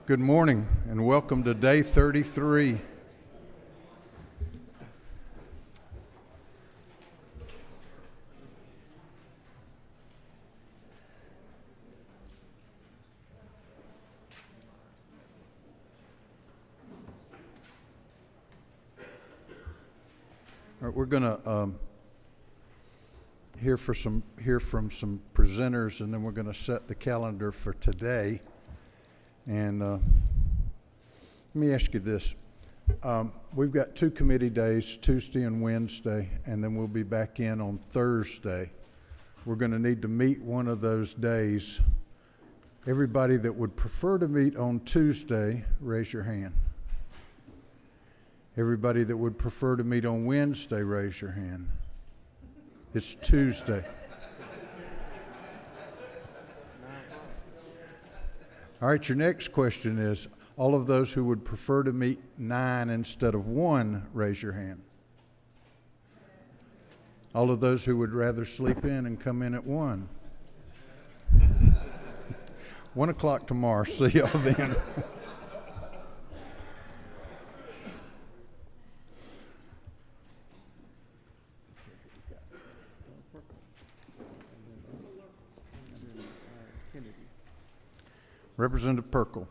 Good morning and welcome to day 33. All right, we're going to hear from some presenters, and then we're going to set the calendar for today. And let me ask you this. We've got two committee days, Tuesday and Wednesday, and then we'll be back in on Thursday. We're going to need to meet one of those days. Everybody that would prefer to meet on Tuesday, raise your hand. Everybody that would prefer to meet on Wednesday, raise your hand. It's Tuesday. All right, your next question is, all of those who would prefer to meet 9 instead of 1, raise your hand. All of those who would rather sleep in and come in at 1. 1 o'clock tomorrow, see y'all then. Representative Perkle.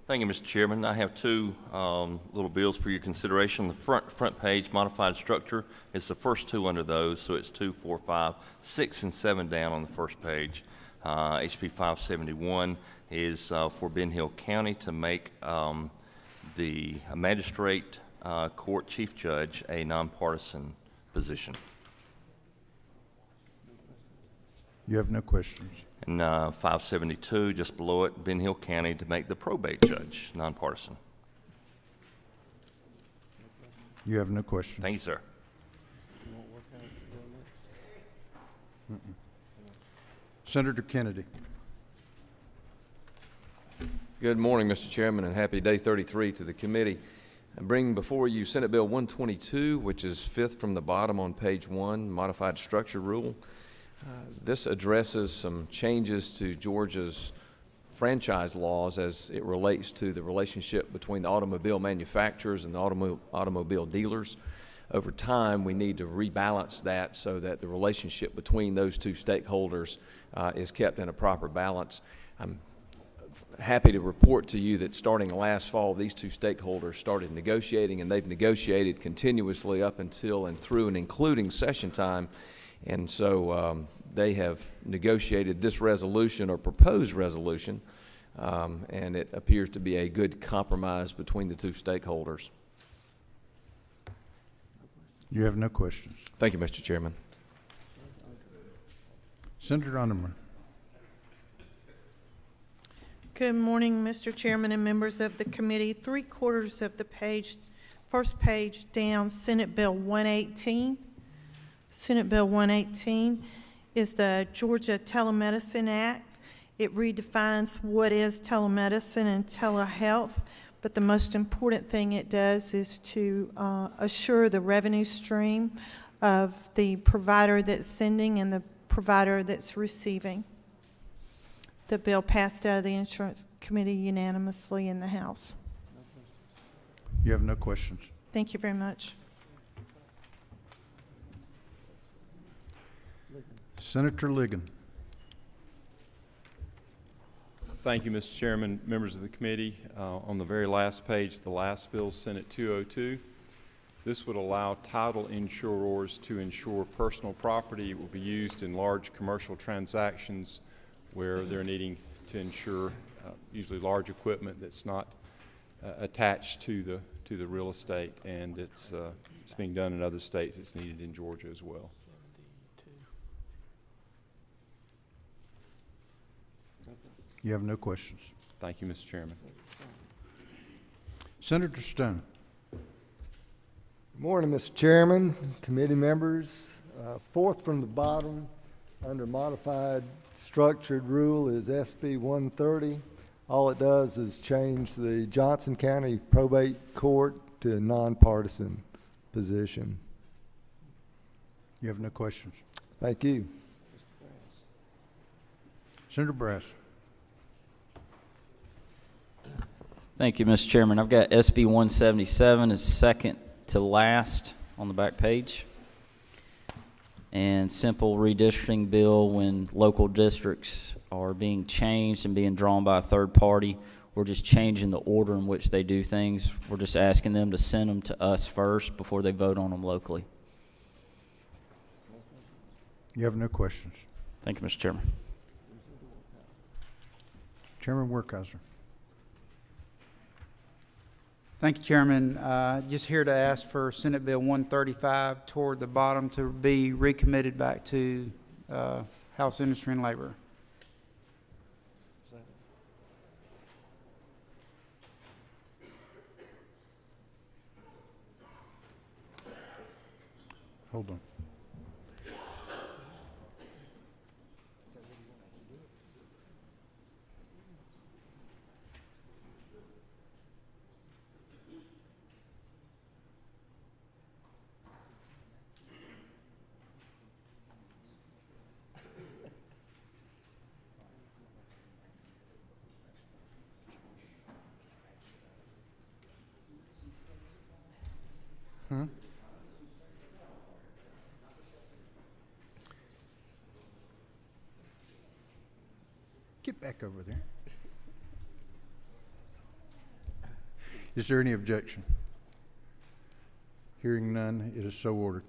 Thank you, Mr. Chairman. I have two little bills for your consideration. The front page, modified structure, is the first two under those, so it's 2, 4, 5, 6, and 7 down on the first page. HB 571 is for Ben Hill County to make the magistrate court chief judge a nonpartisan position. You have no questions. And 572, just below it, Ben Hill County to make the probate judge nonpartisan. You have no questions. Thank you, sir. Senator Kennedy. Good morning, Mr. Chairman, and happy day 33 to the committee. I bring before you Senate Bill 122, which is fifth from the bottom on page 1, modified structure rule. This addresses some changes to Georgia's franchise laws as it relates to the relationship between the automobile manufacturers and the automobile dealers. Over time, we need to rebalance that so that the relationship between those two stakeholders is kept in a proper balance. I'm happy to report to you that starting last fall, these two stakeholders started negotiating, and they've negotiated continuously up until and through and including session time. And so they have negotiated this resolution or proposed resolution, and it appears to be a good compromise between the two stakeholders. You have no questions. Thank you, Mr. Chairman. Senator Underman. Good morning, Mr. Chairman and members of the committee. 3/4 of the page, first page down, Senate Bill 118. Senate Bill 118 is the Georgia Telemedicine Act. It redefines what is telemedicine and telehealth, but the most important thing it does is to assure the revenue stream of the provider that's sending and the provider that's receiving. The bill passed out of the Insurance Committee unanimously in the House. You have no questions. Thank you very much. Senator Ligon. Thank you, Mr. Chairman, members of the committee. On the very last page, the last bill, Senate 202, this would allow title insurers to insure personal property. It will be used in large commercial transactions where they're needing to insure usually large equipment that's not attached to the real estate, and it's being done in other states. It's needed in Georgia as well. You have no questions. Thank you, Mr. Chairman. Senator Stone. Good morning, Mr. Chairman, committee members. Fourth from the bottom, under modified structured rule, is SB 130. All it does is change the Johnson County Probate Court to a nonpartisan position. You have no questions. Thank you. Senator Brass. Thank you, Mr. Chairman. I've got SB 177 as second to last on the back page. And simple redistricting bill when local districts are being changed and being drawn by a third party. We're just changing the order in which they do things. We're just asking them to send them to us first before they vote on them locally. You have no questions. Thank you, Mr. Chairman. Chairman Werkheiser. Thank you, Chairman. Just here to ask for Senate Bill 135 toward the bottom to be recommitted back to House Industry and Labor. Hold on. Get back over there. Is there any objection? Hearing none, it is so ordered.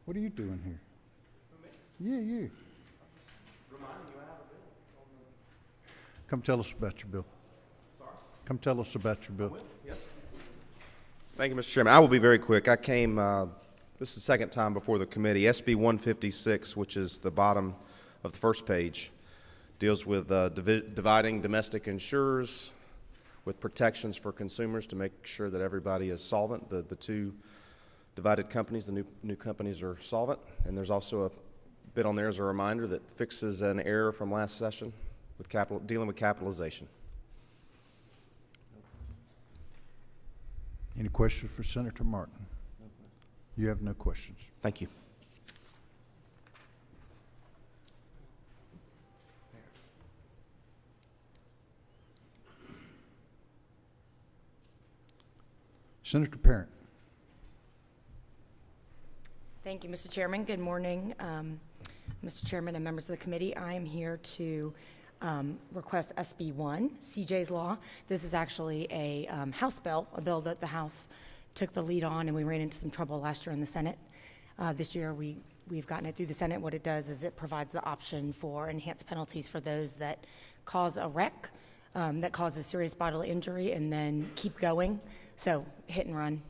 What are you doing here? Yeah, you. Come tell us about your bill. Come tell us about your bill. Thank you, Mr. Chairman. I will be very quick. I came, this is the second time before the committee. SB 156, which is the bottom of the first page, deals with dividing domestic insurers with protections for consumers to make sure that everybody is solvent. The two divided companies, the new companies are solvent. And there's also a bit on there as a reminder that fixes an error from last session with dealing with capitalization. Any questions for Senator Martin? You have no questions. Thank you. Senator Parent. Thank you, Mr. Chairman. Good morning, Mr. Chairman and members of the committee. I am here to request SB 1, CJ's Law. This is actually a House bill, a bill that the House took the lead on, and we ran into some trouble last year in the Senate. This year we've gotten it through the Senate. What it does is it provides the option for enhanced penalties for those that cause a wreck, that causes serious bodily injury, and then keep going. So hit and run.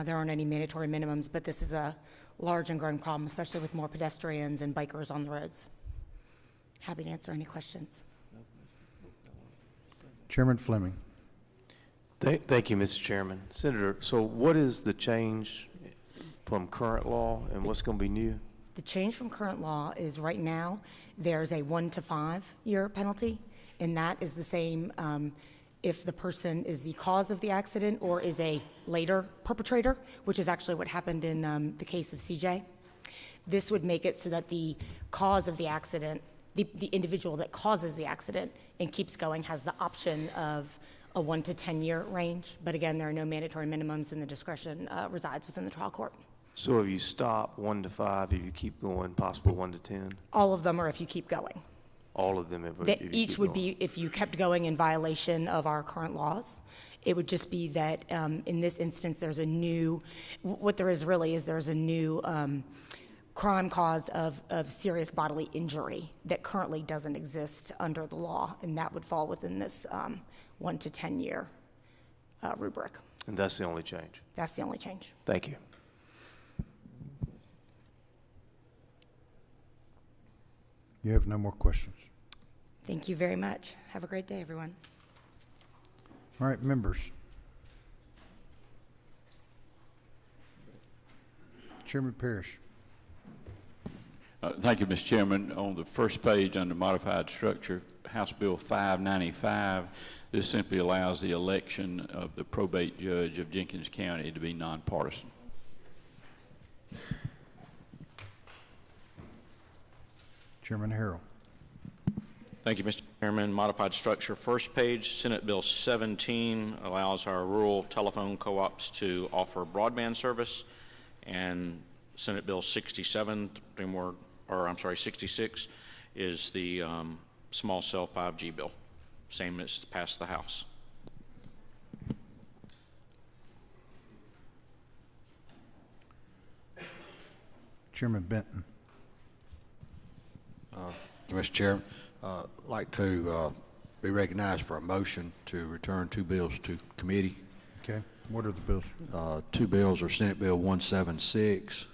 There aren't any mandatory minimums, but this is a large and growing problem, especially with more pedestrians and bikers on the roads. Happy to answer any questions. Chairman Fleming. Thank you, Mr. Chairman. Senator, so what is the change from current law and what's going to be new? The change from current law is right now there's a 1 to 5 year penalty, and that is the same if the person is the cause of the accident or is a later perpetrator, which is actually what happened in the case of CJ. This would make it so that the cause of the accident, the individual that causes the accident and keeps going, has the option of a 1 to 10 year range. But again, there are no mandatory minimums, and the discretion resides within the trial court. So if you stop 1 to 5, if you keep going, possible 1 to 10? All of them are if you keep going. All of them? If you Each keep would going. be if you kept going in violation of our current laws. It would just be that in this instance, there's a new, what there is really is there's a new crime cause of serious bodily injury that currently doesn't exist under the law, and that would fall within this 1 to 10 year rubric. And that's the only change? That's the only change. Thank you. You have no more questions. Thank you very much. Have a great day, everyone. All right, members. Chairman Parrish. Thank you, Mr. Chairman. On the first page under modified structure, House Bill 595, this simply allows the election of the probate judge of Jenkins County to be nonpartisan. Chairman Harrell. Thank you, Mr. Chairman. Modified structure, first page, Senate Bill 17 allows our rural telephone co-ops to offer broadband service, and Senate Bill 67, 66 is the small cell 5G bill, same as passed the House. Chairman Benton. Thank you, Mr. Chairman. Like to be recognized for a motion to return two bills to committee. Okay. What are the bills? Two bills are Senate Bill 176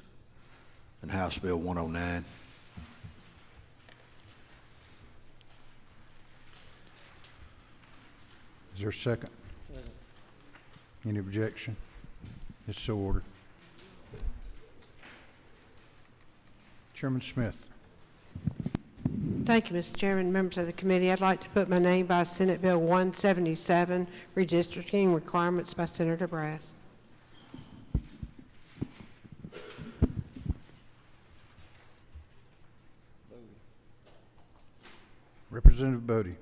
and House Bill 109. Is there a second? Any objection? It's so ordered. Chairman Smith. Thank you, Mr. Chairman, members of the committee. I'd like to put my name by Senate Bill 177, redistricting requirements by Senator Brass. Representative Bodie.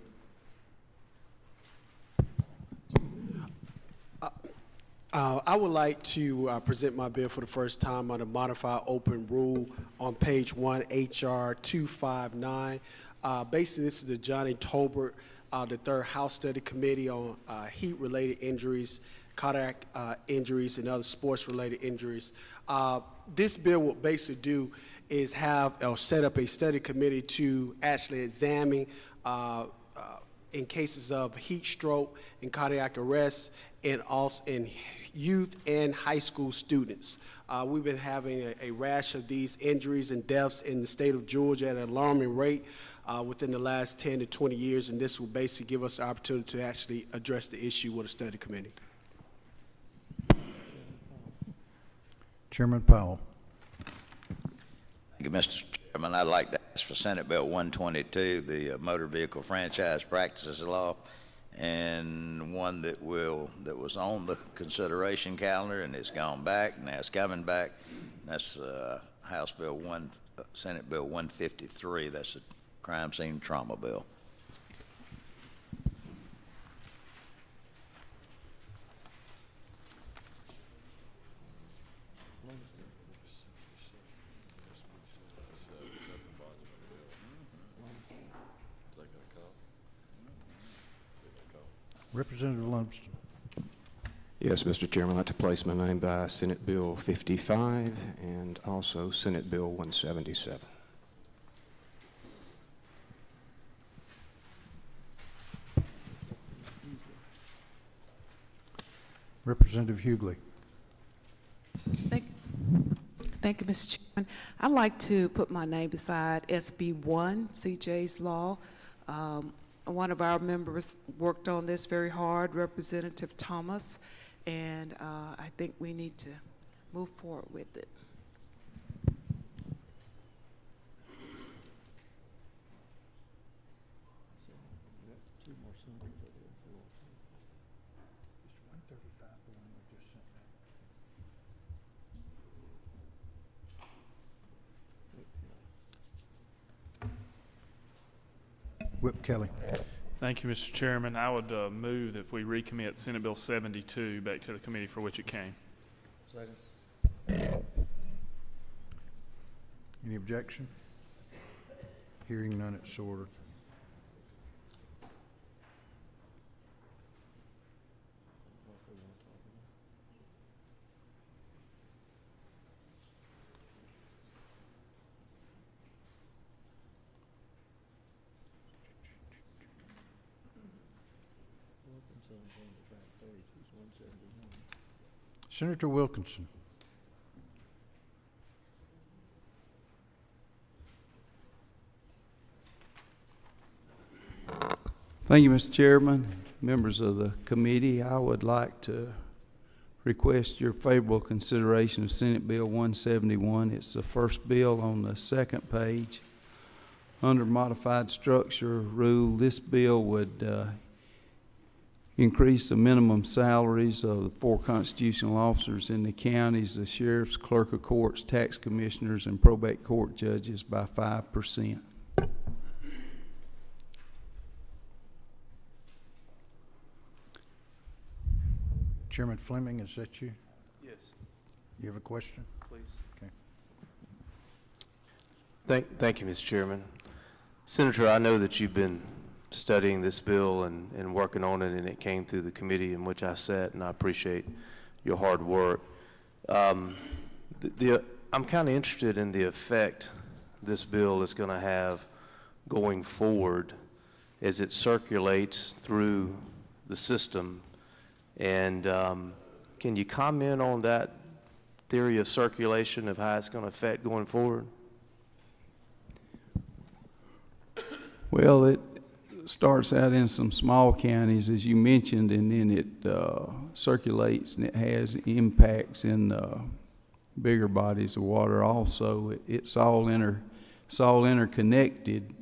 I would like to present my bill for the first time on a modified open rule on page 1, HR 259. Basically, this is the Johnny Tolbert, the third House Study Committee on heat-related injuries, cardiac injuries, and other sports-related injuries. This bill will basically do is have or set up a study committee to actually examine in cases of heat stroke and cardiac arrest, and also in youth and high school students. We've been having a rash of these injuries and deaths in the state of Georgia at an alarming rate within the last 10 to 20 years, and this will basically give us the opportunity to actually address the issue with a study committee. Chairman Powell. Thank you, Mr. Chairman. I'd like to ask for Senate Bill 122, the Motor Vehicle Franchise Practices Law, and one that was on the consideration calendar and it's gone back and now it's coming back. That's House Bill Senate Bill 153. That's a crime scene trauma bill. Representative Lumsden. Yes, Mr. Chairman, I'd like to place my name by Senate Bill 55 and also Senate Bill 177. Representative Hughley. Thank you, Mr. Chairman. I'd like to put my name beside SB 1, CJ's Law. One of our members worked on this very hard, Representative Thomas, and I think we need to move forward with it. Whip Kelly. Thank you, Mr. Chairman. I would move that we recommit Senate Bill 72 back to the committee for which it came. Second. Any objection? Hearing none, it's so ordered. Senator Wilkinson. Thank you, Mr. Chairman. Members of the committee, I would like to request your favorable consideration of Senate Bill 171. It's the first bill on the second page. Under modified structure rule, this bill would increase the minimum salaries of the 4 constitutional officers in the counties, the sheriffs, clerk of courts, tax commissioners, and probate court judges by 5%. Chairman Fleming, is that you? Yes. You have a question? Please. Okay. Thank you, Mr. Chairman. Senator, I know that you've been studying this bill and working on it, and it came through the committee in which I sat, and I appreciate your hard work. I'm kind of interested in the effect this bill is going to have going forward as it circulates through the system. And can you comment on that theory of circulation, of how it's going to affect going forward? Well, it starts out in some small counties, as you mentioned, and then it circulates and it has impacts in bigger bodies of water also. It's all interconnected.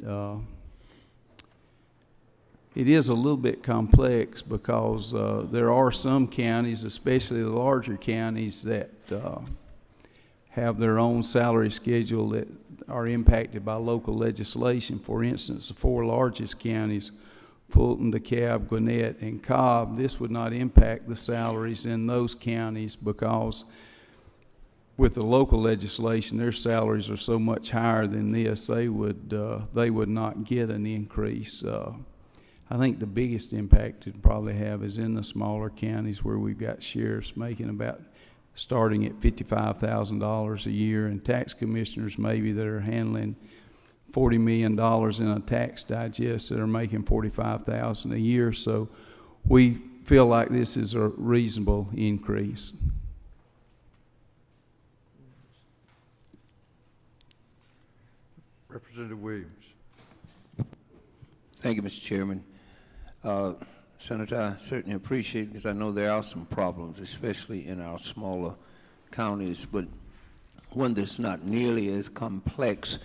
It is a little bit complex because there are some counties, especially the larger counties, that have their own salary schedule that are impacted by local legislation. For instance, the 4 largest counties, Fulton, DeKalb, Gwinnett, and Cobb, this would not impact the salaries in those counties because with the local legislation, their salaries are so much higher than this, they would not get an increase. I think the biggest impact it'd probably have is in the smaller counties where we've got sheriffs making about starting at $55,000 a year, and tax commissioners maybe that are handling $40 million in a tax digest that are making $45,000 a year. So we feel like this is a reasonable increase. Representative Williams. Thank you, Mr. Chairman. Senator, I certainly appreciate it because I know there are some problems, especially in our smaller counties, but one that's not nearly as complex.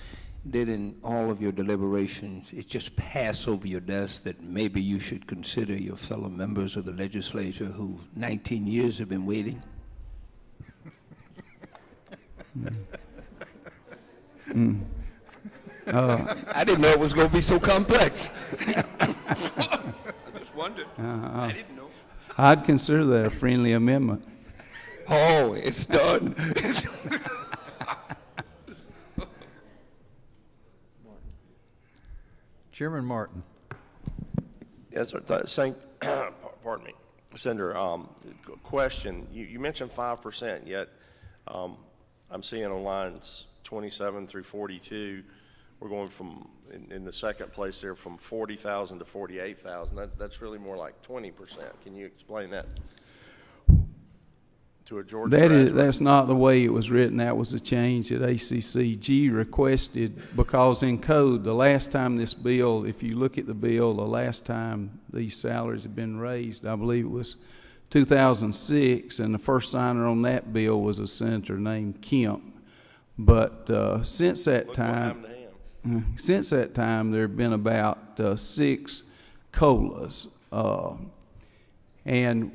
Did in all of your deliberations, it just pass over your desk that maybe you should consider your fellow members of the legislature who 19 years have been waiting? I didn't know it was going to be so complex. I just wondered. I didn't know. I'd consider that a friendly amendment. Oh, it's done. Chairman Martin. Yes, sir. Pardon me, Senator. Question. You mentioned 5%, yet I'm seeing on lines 27 through 42, we're going from in the second place there from 40,000 to 48,000. That's really more like 20%. Can you explain that to a Georgia graduate? That's not the way it was written. That was a change that ACCG requested because in code, the last time this bill, if you look at the bill, the last time these salaries have been raised, I believe it was 2006, and the first signer on that bill was a senator named Kemp. But since that time, there have been about 6 COLAs, and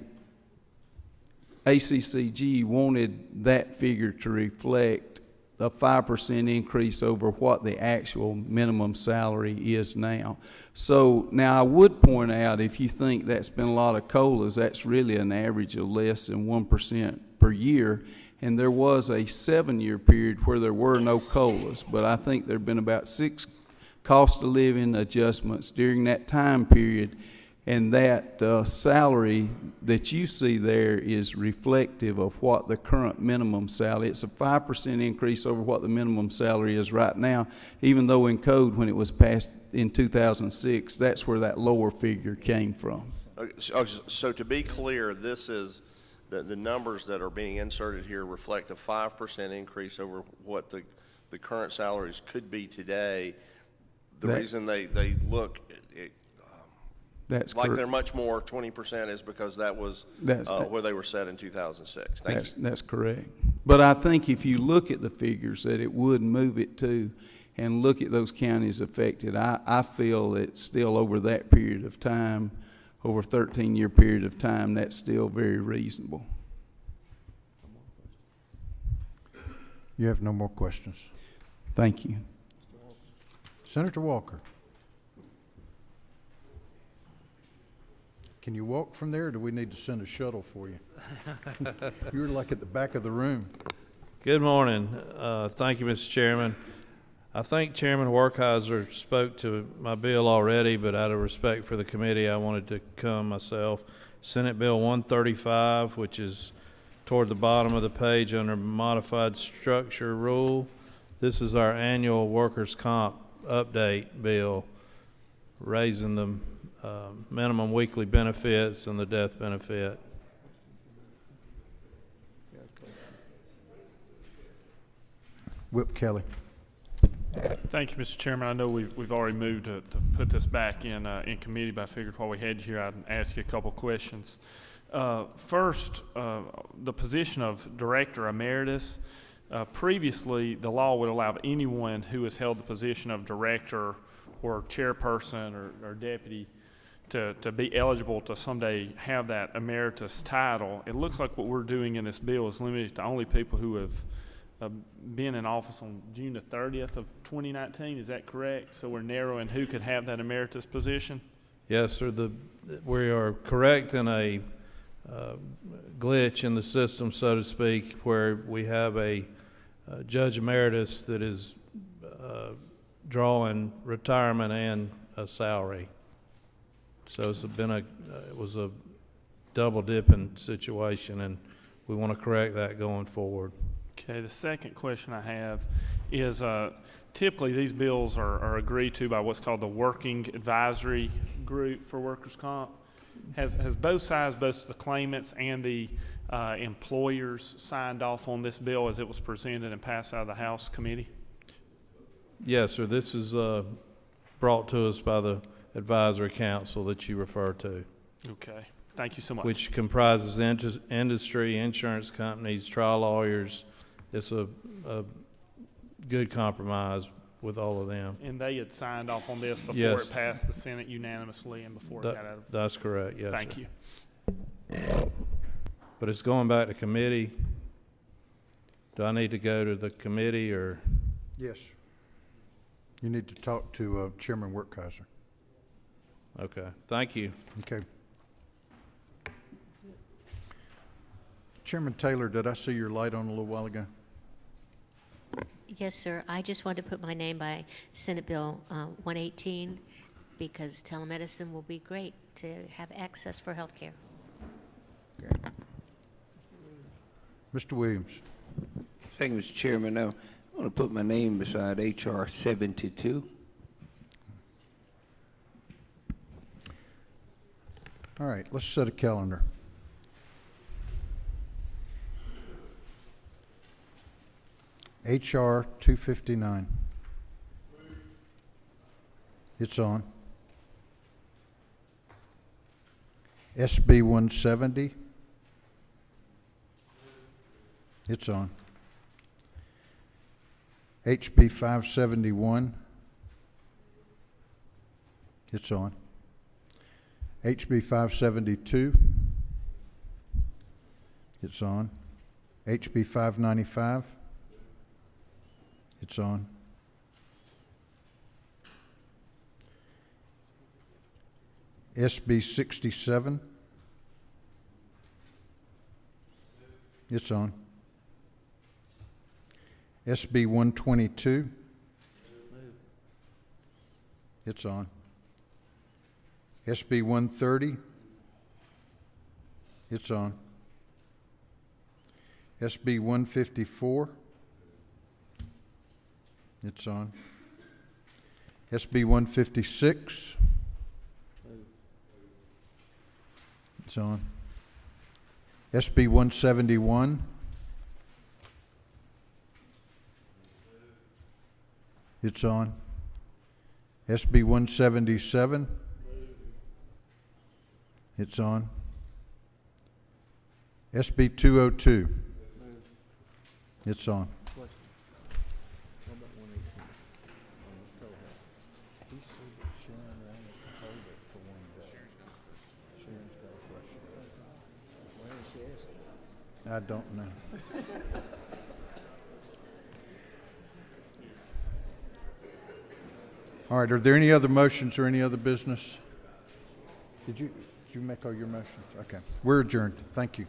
ACCG wanted that figure to reflect a 5% increase over what the actual minimum salary is now. So now I would point out, if you think that's been a lot of COLAs, that's really an average of less than 1% per year. And there was a 7-year period where there were no COLAs, but I think there have been about 6 cost of living adjustments during that time period, and that salary that you see there is reflective of what the current minimum salary. It's a 5% increase over what the minimum salary is right now, even though in code when it was passed in 2006, that's where that lower figure came from. So to be clear, this is the numbers that are being inserted here reflect a 5% increase over what the current salaries could be today. The reason they look that's like correct. They're much more 20% is because that was where they were set in 2006. Thank you. That's correct. But I think if you look at the figures that it would move it to and look at those counties affected, I feel it's still over that period of time, over a 13-year period of time, that's still very reasonable. You have no more questions. Thank you. Senator Walker. Can you walk from there, or do we need to send a shuttle for you? You're like at the back of the room. Good morning. Thank you, Mr. Chairman. I think Chairman Werkheiser spoke to my bill already, but out of respect for the committee, I wanted to come myself. Senate Bill 135, which is toward the bottom of the page under modified structure rule. This is our annual workers' comp update bill, raising the minimum weekly benefits and the death benefit. Whip Kelly. Thank you, Mr. Chairman. I know we've already moved to put this back in committee, but I figured while we had you here, I'd ask you a couple questions. First, the position of Director Emeritus. Previously, the law would allow anyone who has held the position of Director or Chairperson or Deputy to be eligible to someday have that Emeritus title. It looks like what we're doing in this bill is limited to only people who have been in office on June the 30th of 2019. Is that correct? So we're narrowing who could have that Emeritus position? Yes, sir. We are correcting a glitch in the system, so to speak, where we have a Judge Emeritus that is drawing retirement and a salary. So it was a double dipping situation, and we want to correct that going forward. Okay, the second question I have is typically these bills are agreed to by what's called the Working Advisory Group for Workers' Comp. Has both sides, both the claimants and the employers, signed off on this bill as it was presented and passed out of the House committee? Yes, sir. This is brought to us by the advisory council that you refer to. Okay, thank you so much. Which comprises industry, insurance companies, trial lawyers. It's a good compromise with all of them. And they had signed off on this before Yes. it passed the Senate unanimously and before it got out of... That's correct, yes, Thank sir. you. But it's going back to committee. Do I need to go to the committee or? Yes. You need to talk to Chairman Werkheiser. Okay, thank you. Okay. Chairman Taylor, did I see your light on a little while ago? Yes, sir. I just wanted to put my name by Senate Bill 118 because telemedicine will be great to have access for health care. Okay. Mr. Williams. Thank you, Mr. Chairman. Now, I want to put my name beside H.R. 72. All right, let's set a calendar. H.R. 259. It's on. SB 170. It's on. HB 571. It's on. HB 572. It's on. HB 595. It's on. SB 67. It's on. SB 122. It's on. SB 130. It's on. SB 154. It's on. SB 156. It's on. SB 171. It's on. SB 177. It's on. SB 202. It's on. I don't know. All right, are there any other motions or any other business? Did you, you make all your motions? Okay. We're adjourned. Thank you.